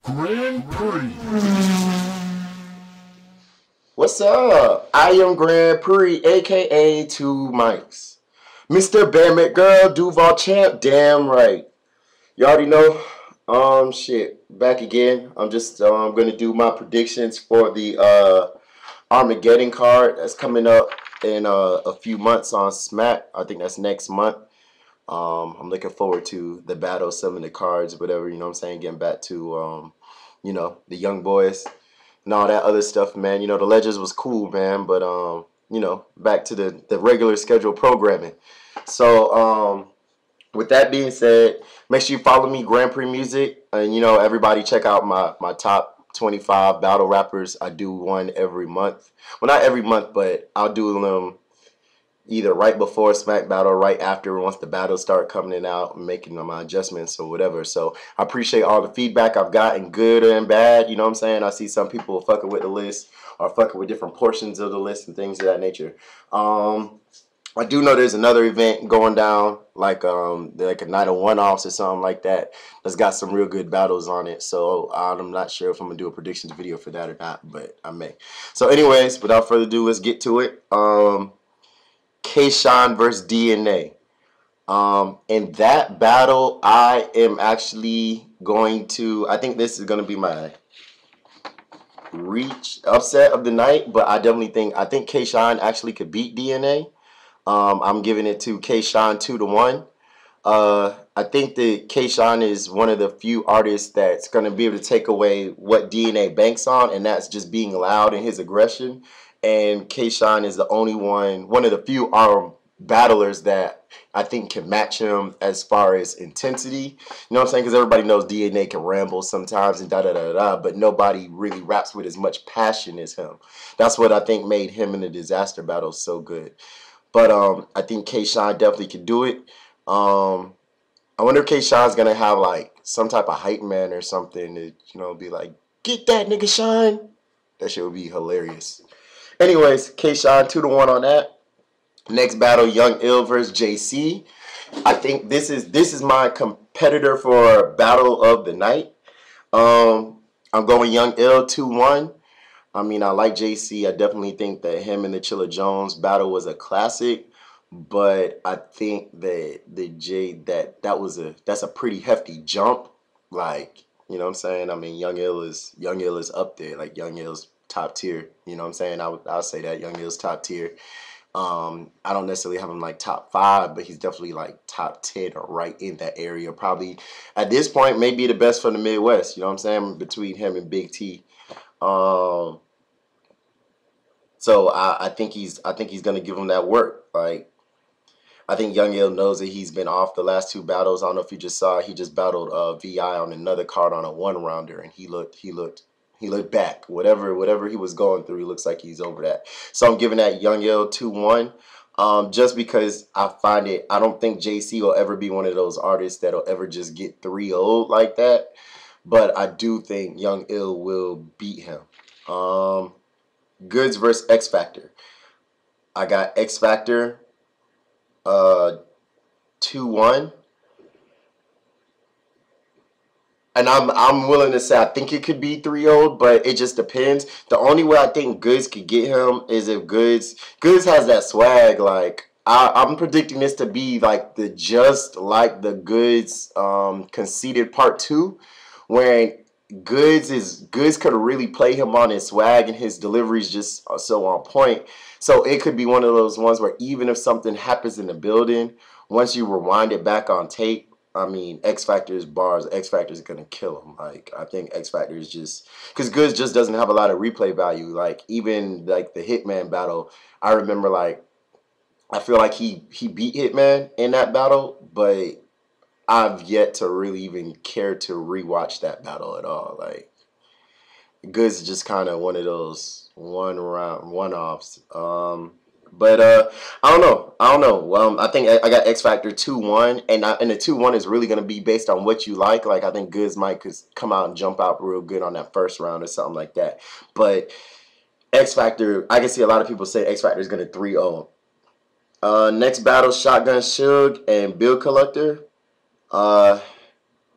Grand Prix. What's up? I am Grand Prix, aka Two Mics. Mr. Bam It Girl, Duval Champ, damn right. You already know. Shit, back again. I'm just gonna do my predictions for the Armageddon card that's coming up in a few months on Smack. I think that's next month. I'm looking forward to the battle, some of the cards, whatever, you know what I'm saying, getting back to the young boys and all that other stuff, man. You know, the Legends was cool, man, but back to the regular scheduled programming. So, with that being said, make sure you follow me, Grand Prix Music, and everybody check out my top 25 battle rappers. I do one every month. Well, not every month, but I'll do them either right before Smack Battle or right after, once the battles start coming out and making my adjustments or whatever. So I appreciate all the feedback I've gotten, good and bad. You know what I'm saying? I see some people fucking with the list or fucking with different portions of the list and things of that nature. I do know there's another event going down, like a night of one-offs or something like that, that's got some real good battles on it. So I'm not sure if I'm gonna do a predictions video for that or not, but I may. So anyways, without further ado, let's get to it. K-Shine versus DNA. In that battle, I am actually going to, I think this is going to be my reach upset of the night, but I think K-Shine actually could beat DNA. I'm giving it to K-Shine 2-1. I think that K-Shine is one of the few artists that's going to be able to take away what DNA banks on, and that's just being loud in his aggression. And K-Shine is the only one of the few battlers that I think can match him as far as intensity. You know what I'm saying? Because everybody knows DNA can ramble sometimes and da-da-da-da, but nobody really raps with as much passion as him. That's what I think made him in the Dizaster battle so good. But I think K-Shine definitely can do it. I wonder if K-Shine's going to have like some type of hype man or something to, be like, get that nigga Shine. That shit would be hilarious. Anyways, K-Shine 2-1 on that. Next battle, Young Ill versus JC. I think this is my competitor for battle of the night. I'm going Young Ill 2-1. I mean, I like JC. I definitely think that him and the Chilla Jones battle was a classic, but I think that that's a pretty hefty jump. Like, you know what I'm saying? I mean, Young Ill is up there. Like, Young Ill's top tier. You know what I'm saying? I'll say that Young Ill's top tier. I don't necessarily have him like top 5, but he's definitely like top 10 or right in that area. Probably at this point, maybe the best from the Midwest. You know what I'm saying? Between him and Big T. So I think he's gonna give him that work. Like, I think Young Ill knows that he's been off the last 2 battles. I don't know if you just saw, he just battled VI on another card on a 1-rounder, and he looked back. Whatever he was going through, he looks like he's over that. So I'm giving that Young Ill 2-1. Just because I don't think JC will ever be one of those artists that'll ever just get 3-0 like that. But I do think Young Ill will beat him. Goodz versus X Factor. I got X Factor 2-1. And I'm willing to say I think it could be 3-0, but it just depends. The only way I think Goodz could get him is if Goodz has that swag. Like, I'm predicting this to be like just like the Goodz Conceited Part 2, where Goodz could really play him on his swag, and his delivery is just so on point. So it could be one of those ones where even if something happens in the building, once you rewind it back on tape, I mean, X Factor's bars, X Factor's gonna kill him. Like, I think X Factor is just, because Goodz just doesn't have a lot of replay value. Like, even like the Hitman battle, I remember, like, I feel like he beat Hitman in that battle, but I've yet to really even care to rewatch that battle at all. Like, Goodz is just kind of one of those one-offs. But I don't know. I think I got X Factor 2-1, and the 2-1 is really gonna be based on what you like. Like, I think Goodz might come out and jump out real good on that first round or something like that. But X Factor, I can see a lot of people say X Factor is gonna 3-0. Next battle, Shotgun Suge and Bill Collector.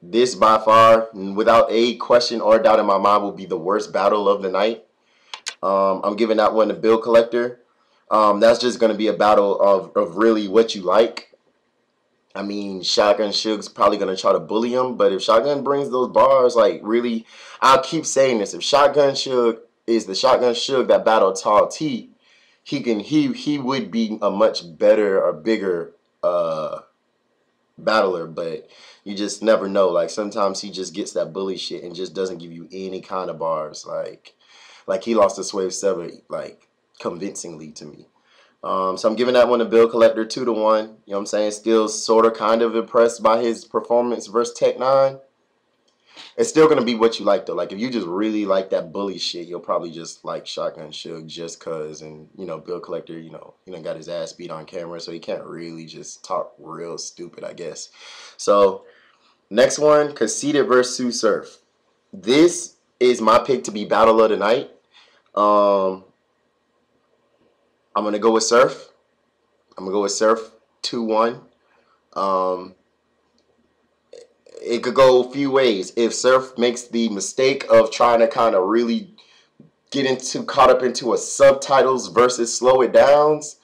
This by far, without a question or doubt in my mind, will be the worst battle of the night. I'm giving that one to Bill Collector. That's just going to be a battle of really what you like. I mean, Shotgun Suge's probably going to try to bully him, but if Shotgun brings those bars, like, really, I'll keep saying this. If Shotgun Suge is the Shotgun Suge that battled Tall T, he would be a much better or bigger battler, but you just never know. Like, sometimes he just gets that bully shit and just doesn't give you any kind of bars. Like he lost to Swave 7, like, convincingly to me. So I'm giving that one to Bill Collector 2-1. You know what I'm saying? Still sort of kind of impressed by his performance versus Tech 9. It's still going to be what you like, though. Like, if you just really like that bully shit, you'll probably just like Shotgun Suge just because. And, you know, Bill Collector, you know, he done got his ass beat on camera, so he can't really just talk real stupid, I guess. So, next one, Conceited versus Tsu Surf. This is my pick to be Battle of the Night. I'm going to go with Surf. I'm going to go with Surf 2-1. It could go a few ways. If Surf makes the mistake of trying to kind of really get caught up into a subtitles versus slow it downs,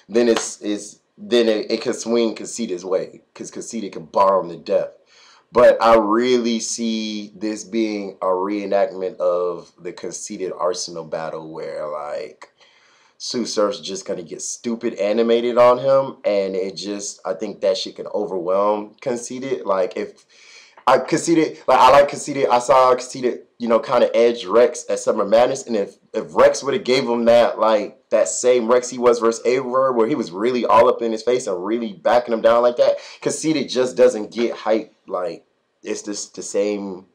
then it could swing Conceited's way, because Conceited can bar him to death. But I really see this being a reenactment of the Conceited Arsenal battle where, like, Tsu Surf's just going to get stupid animated on him, and I think that shit can overwhelm Conceited. Like, I like Conceited. I saw Conceited, you know, kind of edge Rex at Summer Madness, and if Rex would have gave him that same Rex he was versus Averb, where he was really all up in his face and really backing him down like that, Conceited just doesn't get hype. Like, it's just the same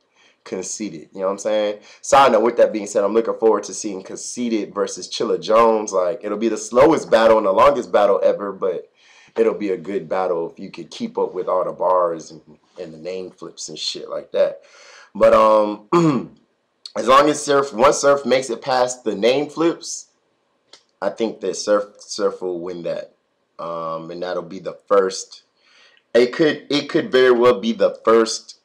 Conceited. You know what I'm saying? Side note, with that being said, I'm looking forward to seeing Conceited versus Chilla Jones. Like, it'll be the slowest battle and the longest battle ever, but it'll be a good battle if you could keep up with all the bars and the name flips and shit like that. But as long as once Surf makes it past the name flips, I think that Surf will win that. And that'll be the first. It could very well be the first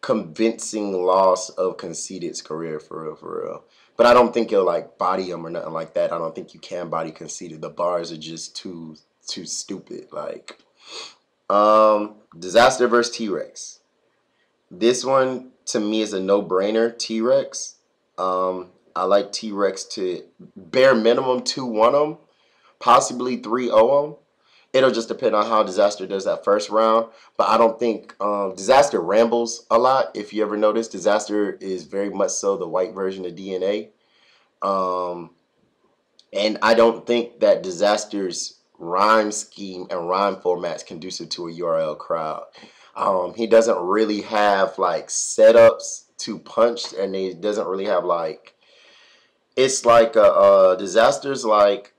convincing loss of Conceited's career, for real. But I don't think he'll, like, body him or nothing like that. I don't think you can body Conceited. The bars are just too stupid. Like, Dizaster versus T-Rex. This one to me is a no-brainer. T-Rex. I like T-Rex to bare minimum 2-1 him, possibly 3-0 him. It'll just depend on how Dizaster does that first round. But I don't think Dizaster rambles a lot. If you ever notice, Dizaster is very much so the white version of DNA. And I don't think that Dizaster's rhyme scheme and rhyme format's conducive to a URL crowd. He doesn't really have, like, setups to punch, and he doesn't really have, like, it's like Dizaster's like,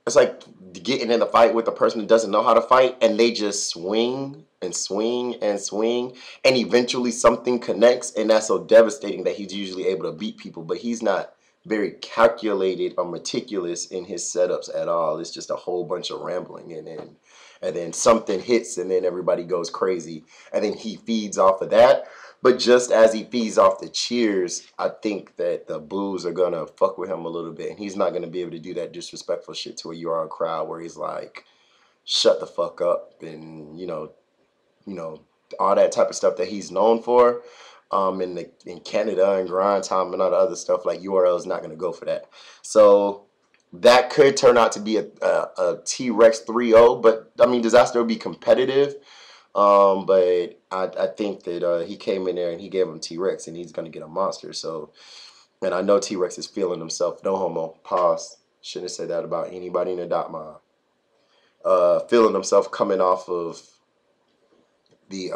it's like getting in a fight with a person who doesn't know how to fight, and they just swing and swing and swing, and eventually something connects, and that's so devastating that he's usually able to beat people. But he's not very calculated or meticulous in his setups at all. It's just a whole bunch of rambling, and then something hits, and then everybody goes crazy, and then he feeds off of that. But just as he feeds off the cheers, I think that the boos are going to fuck with him a little bit. And he's not going to be able to do that disrespectful shit to a URL crowd where he's like, shut the fuck up. And, you know, all that type of stuff that he's known for in Canada and grind time and all the other stuff. Like, URL is not going to go for that. So that could turn out to be a T-Rex 3-0. But, I mean, Dizaster will be competitive. But I think that he came in there and he gave him T-Rex, and he's going to get a monster. So, and I know T-Rex is feeling himself. No homo. Pause. Shouldn't have said that about anybody in the dot mob. Feeling himself coming off of the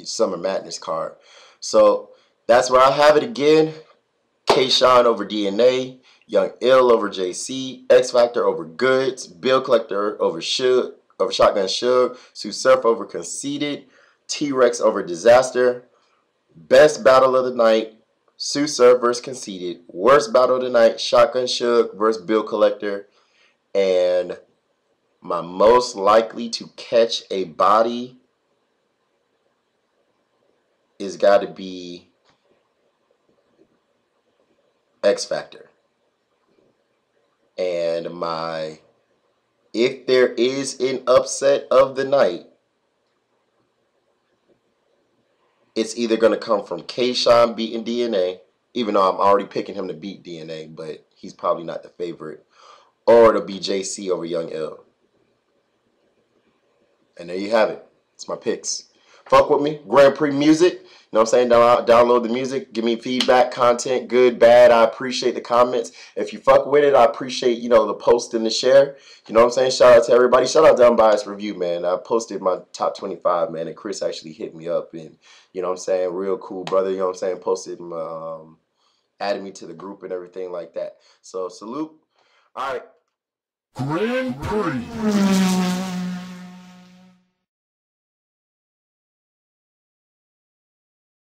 Summer Madness card. So that's where I have it again. K-Shine over DNA. Young Ill over JC. X Factor over Goodz. Bill Collector over Suge. Over Shotgun Suge, Tsu Surf over Conceited, T-Rex over Dizaster. Best battle of the night, Tsu Surf versus Conceited. Worst battle of the night, Shotgun Suge versus Bill Collector. And my most likely to catch a body has got to be X Factor. And if there is an upset of the night, it's either going to come from K-Shine beating DNA, even though I'm already picking him to beat DNA, but he's probably not the favorite, or it'll be JC over Young L. And there you have it. It's my picks. Fuck with me. Grand Prix music. You know what I'm saying? Download the music. Give me feedback, content, good, bad. I appreciate the comments. If you fuck with it, I appreciate, the post and the share. You know what I'm saying? Shout out to everybody. Shout out to Unbiased Review, man. I posted my top 25, man, and Chris actually hit me up. And, you know what I'm saying? Real cool, brother. You know what I'm saying? Posted, added me to the group and everything like that. So, salute. All right. Grand Prix.